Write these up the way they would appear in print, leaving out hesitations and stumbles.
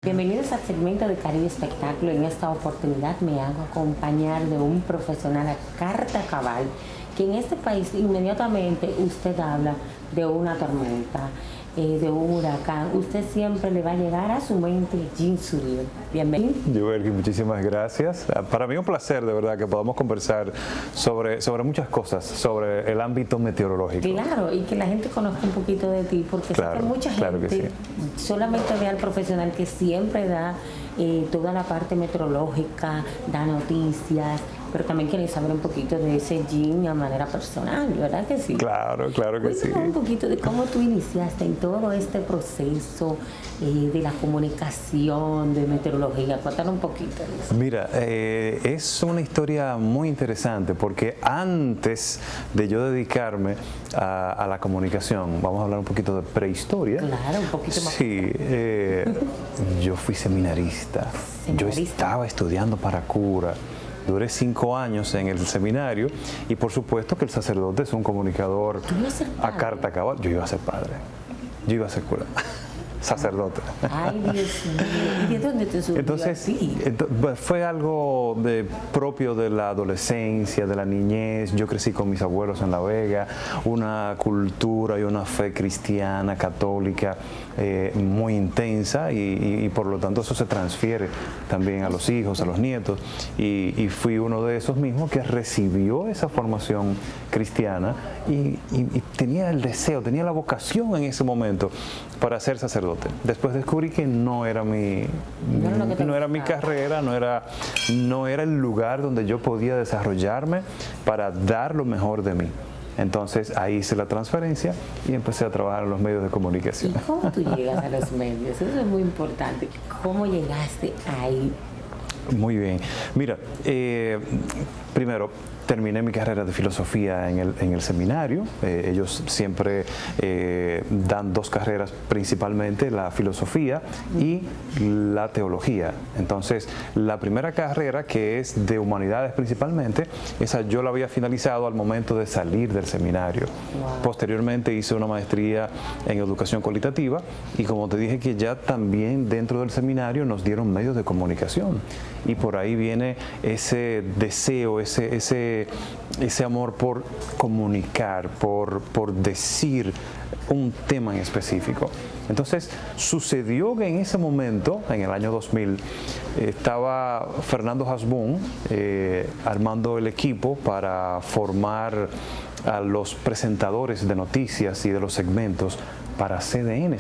Bienvenidos al segmento de Caribe Espectáculo. En esta oportunidad me hago acompañar de un profesional a carta cabal, que en este país inmediatamente usted habla de una tormenta, de un huracán, usted siempre le va a llegar a su mente Jim Suriel. Bienvenido. Yuberki, muchísimas gracias. Para mí un placer, de verdad, que podamos conversar sobre muchas cosas, sobre el ámbito meteorológico. Claro, y que la gente conozca un poquito de ti, porque sé que mucha gente solamente ve al profesional que siempre da toda la parte meteorológica, da noticias, pero también quieren saber un poquito de ese Jim a manera personal, ¿verdad que sí? Claro que sí. Cuéntame un poquito de cómo tú iniciaste en todo este proceso de la comunicación, de meteorología. Cuéntanos un poquito de eso. Mira, es una historia muy interesante porque antes de yo dedicarme a la comunicación, vamos a hablar un poquito de prehistoria. Claro, un poquito más. Sí, yo fui seminarista. Yo estaba estudiando para cura. Duré 5 años en el seminario y por supuesto que el sacerdote es un comunicador a carta cabal. Yo iba a ser padre, yo iba a ser cura, sacerdote. Ay, Dios mío. ¿Y de dónde te surgió? Entonces, fue algo propio de la adolescencia, de la niñez. Yo crecí con mis abuelos en La Vega, una cultura y una fe cristiana, católica, muy intensa y por lo tanto eso se transfiere también a los hijos, a los nietos. Y fui uno de esos mismos que recibió esa formación cristiana y tenía el deseo, tenía la vocación en ese momento para ser sacerdote. Después descubrí que no era mi carrera, no era el lugar donde yo podía desarrollarme para dar lo mejor de mí. Entonces ahí hice la transferencia y empecé a trabajar en los medios de comunicación. ¿Y cómo tú llegas a los medios? Eso es muy importante. ¿Cómo llegaste ahí? Muy bien. Mira, primero terminé mi carrera de filosofía en el seminario. Ellos siempre dan 2 carreras principalmente, la filosofía y la teología. Entonces, la primera carrera, que es de humanidades principalmente, esa yo la había finalizado al momento de salir del seminario. Wow. Posteriormente hice una maestría en educación cualitativa y como te dije que ya también dentro del seminario nos dieron medios de comunicación. Y por ahí viene ese deseo, ese amor por comunicar, por decir un tema en específico. Entonces sucedió que en ese momento, en el año 2000, estaba Fernando Hasbún armando el equipo para formar a los presentadores de noticias y de los segmentos para CDN,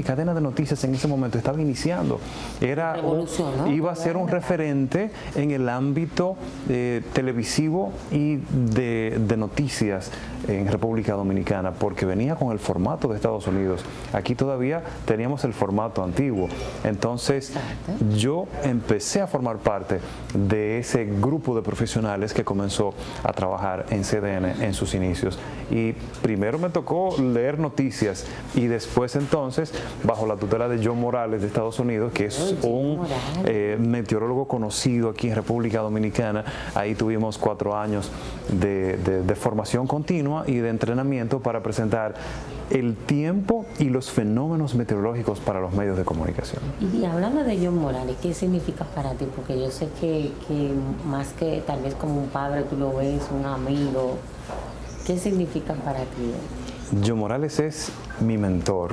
cadena de noticias en ese momento estaba iniciando. Iba a ser un referente en el ámbito televisivo y de noticias en República Dominicana, porque venía con el formato de Estados Unidos. Aquí todavía teníamos el formato antiguo. Entonces yo empecé a formar parte de ese grupo de profesionales que comenzó a trabajar en CDN en sus inicios. Y primero me tocó leer noticias y después entonces, bajo la tutela de John Morales de Estados Unidos, que es un meteorólogo conocido aquí en República Dominicana, ahí tuvimos 4 años de formación continua y de entrenamiento para presentar el tiempo y los fenómenos meteorológicos para los medios de comunicación. Y hablando de John Morales, ¿qué significa para ti? Porque yo sé que más que tal vez como un padre tú lo ves, un amigo, ¿qué significa para ti? John Morales es mi mentor,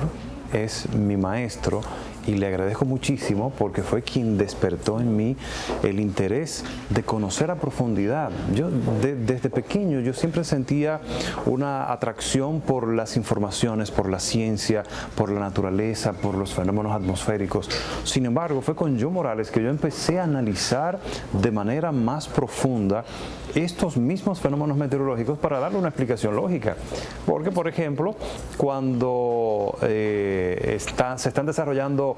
es mi maestro y le agradezco muchísimo porque fue quien despertó en mí el interés de conocer a profundidad. Yo desde pequeño yo siempre sentía una atracción por las informaciones, por la ciencia, por la naturaleza, por los fenómenos atmosféricos. Sin embargo, fue con John Morales que yo empecé a analizar de manera más profunda estos mismos fenómenos meteorológicos para darle una explicación lógica. Porque, por ejemplo, cuando se están desarrollando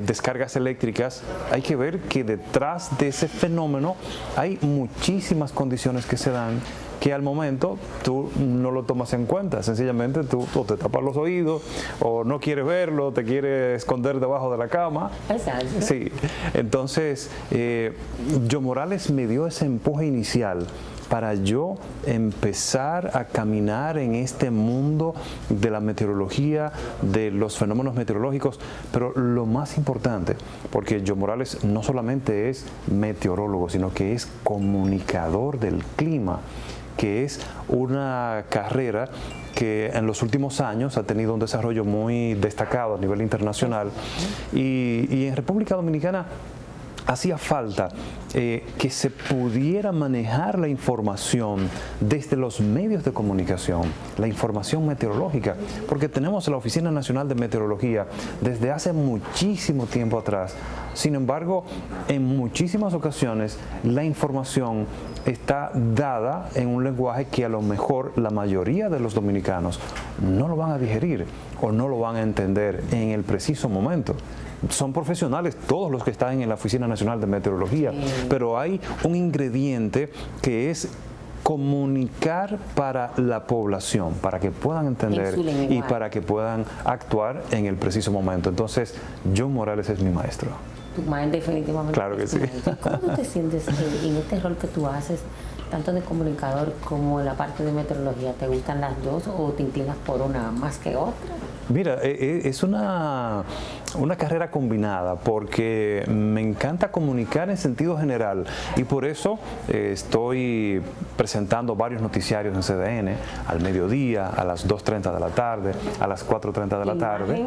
descargas eléctricas, hay que ver que detrás de ese fenómeno hay muchísimas condiciones que se dan que al momento tú no lo tomas en cuenta. Sencillamente tú o te tapas los oídos o no quieres verlo, te quieres esconder debajo de la cama. Exacto. Sí. Entonces, John Morales me dio ese empuje inicial para yo empezar a caminar en este mundo de la meteorología, de los fenómenos meteorológicos, pero lo más importante, porque Joe Morales no solamente es meteorólogo, sino que es comunicador del clima, que es una carrera que en los últimos años ha tenido un desarrollo muy destacado a nivel internacional y en República Dominicana hacía falta que se pudiera manejar la información desde los medios de comunicación, la información meteorológica, porque tenemos la Oficina Nacional de Meteorología desde hace muchísimo tiempo atrás. Sin embargo, en muchísimas ocasiones la información está dada en un lenguaje que a lo mejor la mayoría de los dominicanos no lo van a digerir o no lo van a entender en el preciso momento. Son profesionales todos los que están en la Oficina Nacional de Meteorología, pero hay un ingrediente que es comunicar para la población, para que puedan entender y para que puedan actuar en el preciso momento. Entonces, Joe Morales es mi maestro. Tu maestro definitivamente. Claro que sí. ¿Cómo tú te sientes en este rol que tú haces, tanto de comunicador como en la parte de meteorología? ¿Te gustan las dos o te inclinas por una más que otra? Mira, es una carrera combinada porque me encanta comunicar en sentido general y por eso estoy presentando varios noticiarios en CDN al mediodía, a las 2:30 de la tarde, a las 4:30 de la tarde.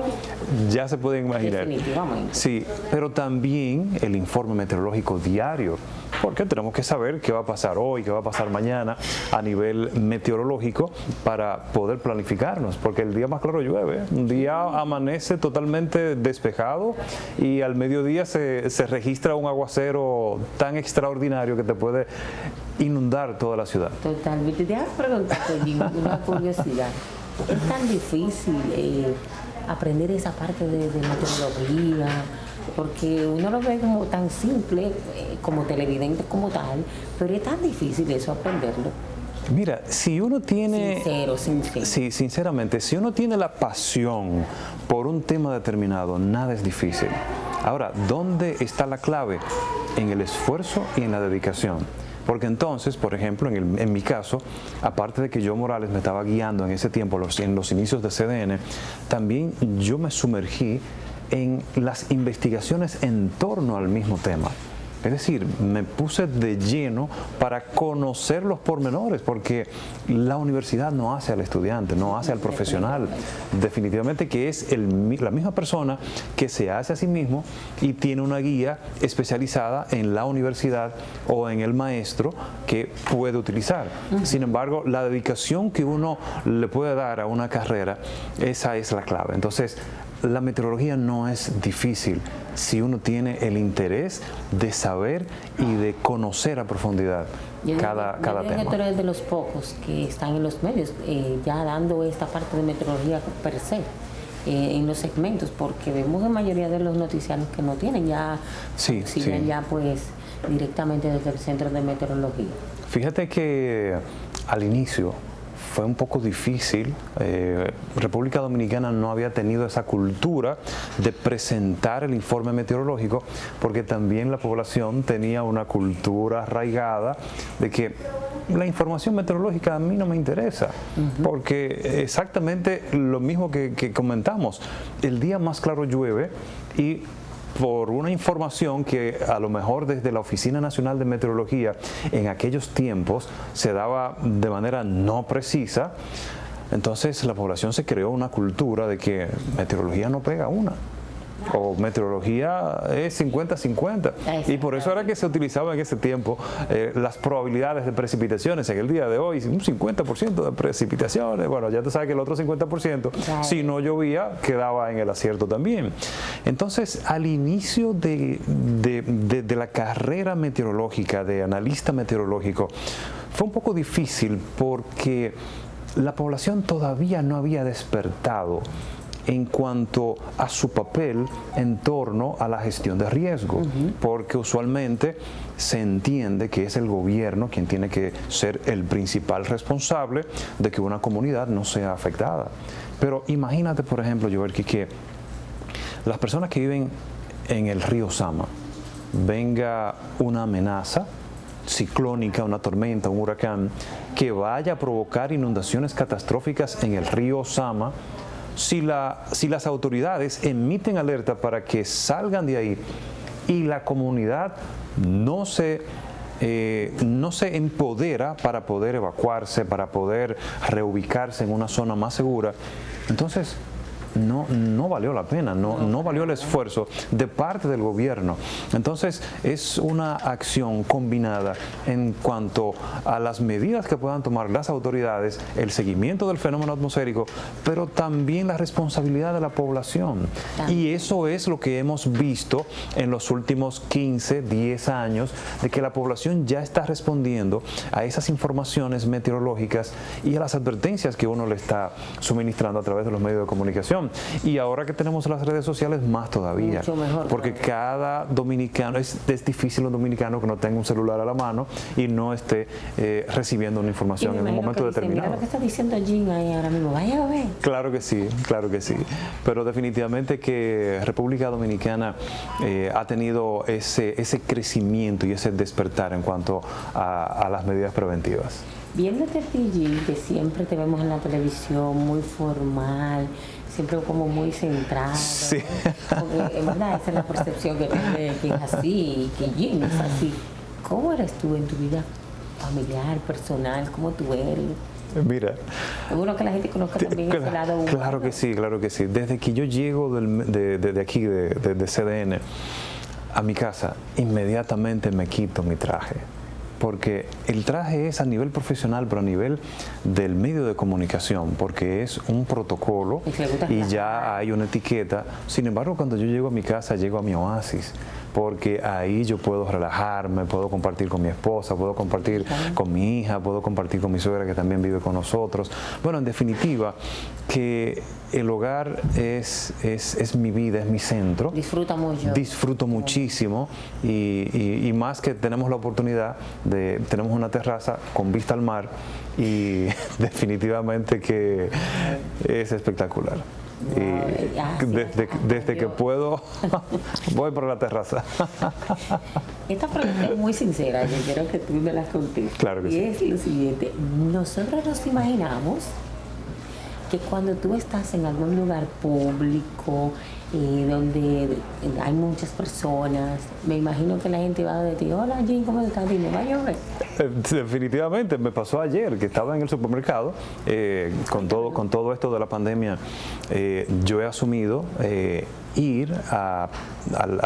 Ya se pueden imaginar. Definitivamente. Sí, pero también el informe meteorológico diario, porque tenemos que saber qué va a pasar hoy, qué va a pasar mañana a nivel meteorológico para poder planificarnos, porque el día más claro llueve. Un día amanece totalmente despejado y al mediodía se registra un aguacero tan extraordinario que te puede inundar toda la ciudad. Totalmente. Déjame preguntarte, Jim, una curiosidad. ¿Es tan difícil aprender esa parte de meteorología? Porque uno lo ve como tan simple, como televidente como tal, pero es tan difícil eso aprenderlo. Mira, si uno tiene... Sincero. Sí, sinceramente, si uno tiene la pasión por un tema determinado, nada es difícil. Ahora, ¿dónde está la clave? En el esfuerzo y en la dedicación. Porque entonces, por ejemplo, en mi caso, aparte de que Joe Morales me estaba guiando en ese tiempo, en los inicios de CDN, también yo me sumergí en las investigaciones en torno al mismo tema. Es decir, me puse de lleno para conocer los pormenores, porque la universidad no hace al estudiante, no hace al profesional. Definitivamente que es la misma persona que se hace a sí mismo y tiene una guía especializada en la universidad o en el maestro que puede utilizar. Sin embargo, la dedicación que uno le puede dar a una carrera, esa es la clave. Entonces, la meteorología no es difícil si uno tiene el interés de saber y de conocer a profundidad cada tema. Tú eres de los pocos que están en los medios ya dando esta parte de meteorología per se en los segmentos, porque vemos la mayoría de los noticiarios que no tienen ya, ya pues directamente desde el Centro de Meteorología. Fíjate que al inicio fue un poco difícil. República Dominicana no había tenido esa cultura de presentar el informe meteorológico, porque también la población tenía una cultura arraigada de que la información meteorológica a mí no me interesa, porque exactamente lo mismo que comentamos, el día más claro llueve y por una información que a lo mejor desde la Oficina Nacional de Meteorología en aquellos tiempos se daba de manera no precisa, entonces la población se creó una cultura de que meteorología no pega una, o meteorología es 50-50, y por eso era que se utilizaba en ese tiempo las probabilidades de precipitaciones. En el día de hoy un 50% de precipitaciones, bueno, ya tú sabes que el otro 50% si no llovía quedaba en el acierto también. Entonces, al inicio de la carrera meteorológica, de analista meteorológico, fue un poco difícil porque la población todavía no había despertado en cuanto a su papel en torno a la gestión de riesgo, porque usualmente se entiende que es el gobierno quien tiene que ser el principal responsable de que una comunidad no sea afectada. Pero imagínate, por ejemplo, Joel, que las personas que viven en el río Sama, venga una amenaza ciclónica, una tormenta, un huracán, que vaya a provocar inundaciones catastróficas en el río Sama, si las autoridades emiten alerta para que salgan de ahí y la comunidad no se empodera para poder evacuarse, para poder reubicarse en una zona más segura, entonces no valió la pena, no valió el esfuerzo de parte del gobierno. Entonces es una acción combinada en cuanto a las medidas que puedan tomar las autoridades, el seguimiento del fenómeno atmosférico, pero también la responsabilidad de la población. Y eso es lo que hemos visto en los últimos 15, 10 años, de que la población ya está respondiendo a esas informaciones meteorológicas y a las advertencias que uno le está suministrando a través de los medios de comunicación. Y ahora que tenemos las redes sociales, más todavía. Mucho mejor, porque cada dominicano, es difícil un dominicano que no tenga un celular a la mano y no esté recibiendo una información en un momento determinado. Mira lo que está diciendo Jean ahí ahora mismo, vaya a ver. Claro que sí, claro que sí. Pero definitivamente que República Dominicana ha tenido ese crecimiento y ese despertar en cuanto a las medidas preventivas. Viéndote a ti, Jean, que siempre te vemos en la televisión muy formal, siempre como muy centrado. Sí. Porque en verdad esa es la percepción que tiene, que es así, que Jean es así. ¿Cómo eres tú en tu vida familiar, personal? ¿Cómo tú eres? Mira. Es bueno que la gente conozca también ese lado humano. Claro que sí, claro que sí. Desde que yo llego de aquí, de CDN, a mi casa, inmediatamente me quito mi traje. Porque el traje es a nivel profesional, pero a nivel del medio de comunicación, porque es un protocolo y ya hay una etiqueta. Sin embargo, cuando yo llego a mi casa, llego a mi oasis, porque ahí yo puedo relajarme, puedo compartir con mi esposa, puedo compartir con mi hija, puedo compartir con mi suegra que también vive con nosotros. Bueno, en definitiva, que el hogar es mi vida, es mi centro. Disfruta mucho. Disfruto muchísimo y más que tenemos la oportunidad tenemos una terraza con vista al mar y definitivamente que es espectacular. Y desde que puedo voy por la terraza. Esta pregunta es muy sincera, yo quiero que tú me la contestes. Claro que sí. Y es lo siguiente: nosotros nos imaginamos que cuando tú estás en algún lugar público donde hay muchas personas, me imagino que la gente va a decir, hola Jean, ¿cómo estás? Dime, ¿va a llover? Definitivamente, me pasó ayer que estaba en el supermercado, con todo esto de la pandemia, yo he asumido ir a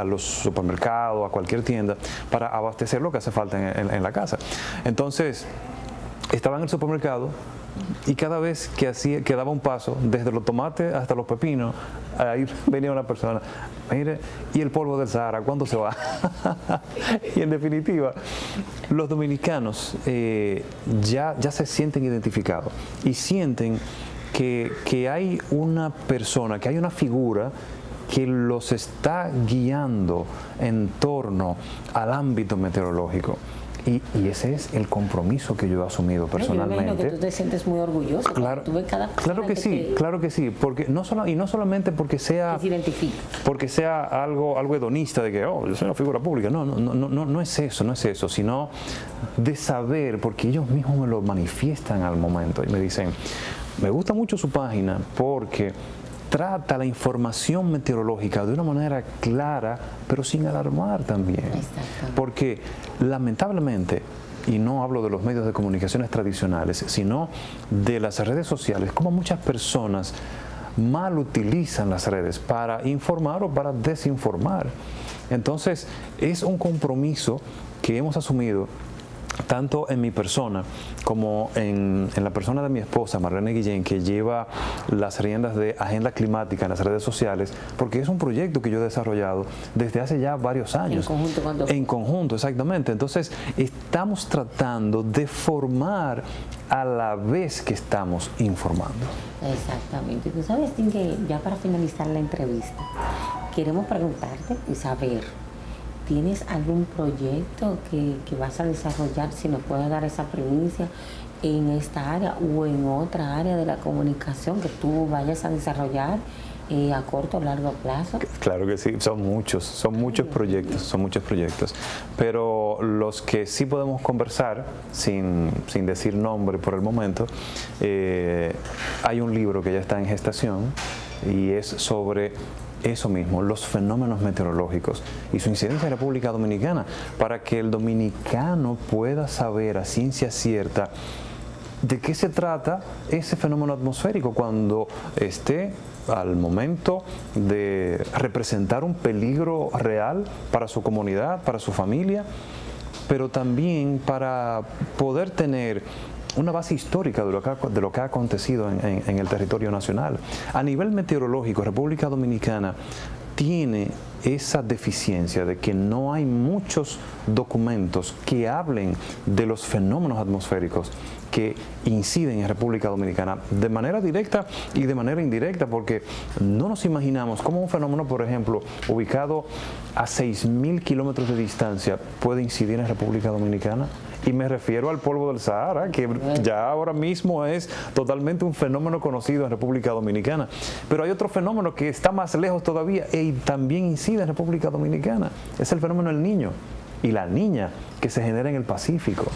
los supermercados, a cualquier tienda, para abastecer lo que hace falta en la casa. Entonces, estaba en el supermercado, y cada vez que daba un paso, desde los tomates hasta los pepinos, ahí venía una persona, mire, ¿y el polvo del Sahara cuándo se va? Y en definitiva, los dominicanos ya se sienten identificados y sienten que hay una persona, que hay una figura que los está guiando en torno al ámbito meteorológico. Y ese es el compromiso que yo he asumido personalmente. Yo me imagino que tú te sientes muy orgulloso. Claro, tú ves cada claro que sí, claro que sí, porque no solamente porque sea algo hedonista de que yo soy una figura pública, no es eso, sino de saber, porque ellos mismos me lo manifiestan al momento y me dicen, me gusta mucho su página porque trata la información meteorológica de una manera clara, pero sin alarmar también. Porque lamentablemente, y no hablo de los medios de comunicaciones tradicionales, sino de las redes sociales, como muchas personas mal utilizan las redes para informar o para desinformar. Entonces, es un compromiso que hemos asumido tanto en mi persona como en la persona de mi esposa, Marlene Guillén, que lleva las riendas de Agenda Climática en las redes sociales, porque es un proyecto que yo he desarrollado desde hace ya varios años. En conjunto, exactamente. Entonces, estamos tratando de formar a la vez que estamos informando. Exactamente. Tú sabes, Tim, que ya para finalizar la entrevista, queremos preguntarte y saber, ¿tienes algún proyecto que vas a desarrollar, si nos puedes dar esa primicia, en esta área o en otra área de la comunicación que tú vayas a desarrollar a corto o largo plazo? Claro que sí, son muchos proyectos, pero los que sí podemos conversar, sin decir nombre por el momento, hay un libro que ya está en gestación y es sobre eso mismo, los fenómenos meteorológicos y su incidencia en República Dominicana, para que el dominicano pueda saber a ciencia cierta de qué se trata ese fenómeno atmosférico cuando esté al momento de representar un peligro real para su comunidad, para su familia, pero también para poder tener una base histórica de lo que ha acontecido en el territorio nacional. A nivel meteorológico, República Dominicana tiene esa deficiencia de que no hay muchos documentos que hablen de los fenómenos atmosféricos que inciden en República Dominicana de manera directa y de manera indirecta, porque no nos imaginamos cómo un fenómeno, por ejemplo, ubicado a 6.000 kilómetros de distancia puede incidir en República Dominicana. Y me refiero al polvo del Sahara, que ya ahora mismo es totalmente un fenómeno conocido en República Dominicana. Pero hay otro fenómeno que está más lejos todavía y también incide en República Dominicana. Es el fenómeno del Niño y la Niña que se genera en el Pacífico.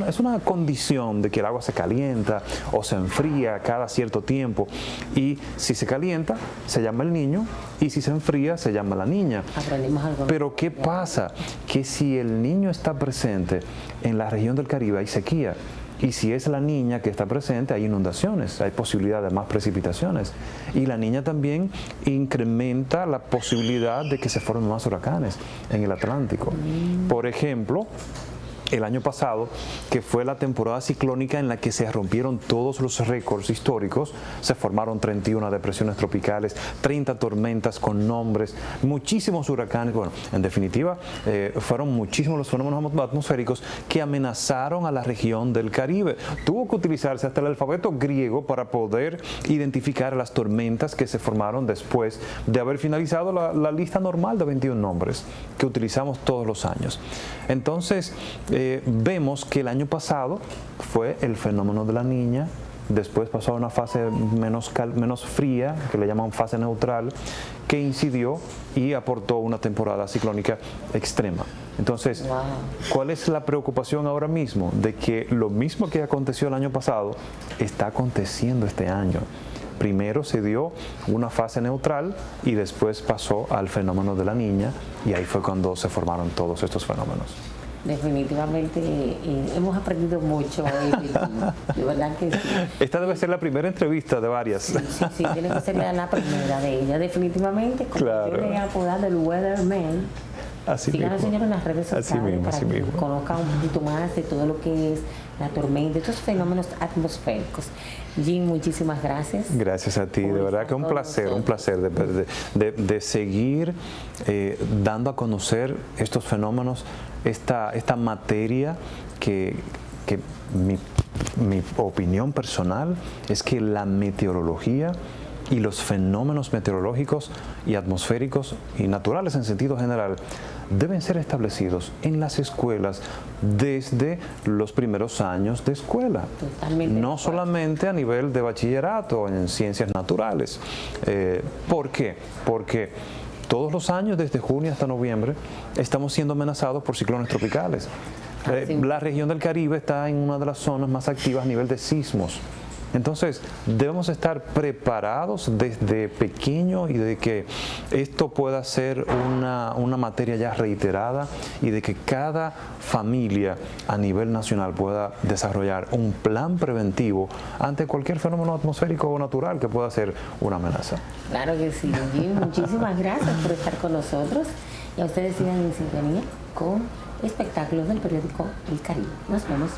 Es una condición de que el agua se calienta o se enfría cada cierto tiempo, y si se calienta se llama el Niño y si se enfría se llama la Niña. Aprendimos algo. Pero ¿qué pasa? Que si el Niño está presente en la región del Caribe hay sequía, y si es la Niña que está presente hay inundaciones, hay posibilidad de más precipitaciones, y la Niña también incrementa la posibilidad de que se formen más huracanes en el Atlántico. Por ejemplo, el año pasado, que fue la temporada ciclónica en la que se rompieron todos los récords históricos, se formaron 31 depresiones tropicales, 30 tormentas con nombres, muchísimos huracanes. Bueno, en definitiva, fueron muchísimos los fenómenos atmosféricos que amenazaron a la región del Caribe. Tuvo que utilizarse hasta el alfabeto griego para poder identificar las tormentas que se formaron después de haber finalizado la lista normal de 21 nombres que utilizamos todos los años. Entonces, vemos que el año pasado fue el fenómeno de la Niña, después pasó a una fase menos fría, que le llaman fase neutral, que incidió y aportó una temporada ciclónica extrema. Entonces, ¿cuál es la preocupación ahora mismo? De que lo mismo que aconteció el año pasado está aconteciendo este año. Primero se dio una fase neutral y después pasó al fenómeno de la Niña, y ahí fue cuando se formaron todos estos fenómenos. Definitivamente hemos aprendido mucho hoy, de verdad que sí. Esta debe ser la primera entrevista de varias. Sí, tiene que ser la primera de ellas, definitivamente, como claro. yo le he apodado el Weatherman. Así Sigan mismo. al señor en las redes sociales Así para que mismo. conozcan un poquito más de todo lo que es la tormenta, estos fenómenos atmosféricos. Jim, muchísimas gracias. Gracias a ti, de verdad que un placer de seguir dando a conocer estos fenómenos, esta materia que mi opinión personal es que la meteorología y los fenómenos meteorológicos y atmosféricos y naturales en sentido general deben ser establecidos en las escuelas desde los primeros años de escuela. Totalmente. No solamente a nivel de bachillerato en ciencias naturales. ¿Por qué? Porque todos los años, desde junio hasta noviembre, estamos siendo amenazados por ciclones tropicales. La región del Caribe está en una de las zonas más activas a nivel de sismos. Entonces, debemos estar preparados desde pequeño y de que esto pueda ser una materia ya reiterada y de que cada familia a nivel nacional pueda desarrollar un plan preventivo ante cualquier fenómeno atmosférico o natural que pueda ser una amenaza. Claro que sí, Jim. Muchísimas gracias por estar con nosotros, y a ustedes sigan en sintonía con espectáculos del periódico El Caribe. Nos vemos.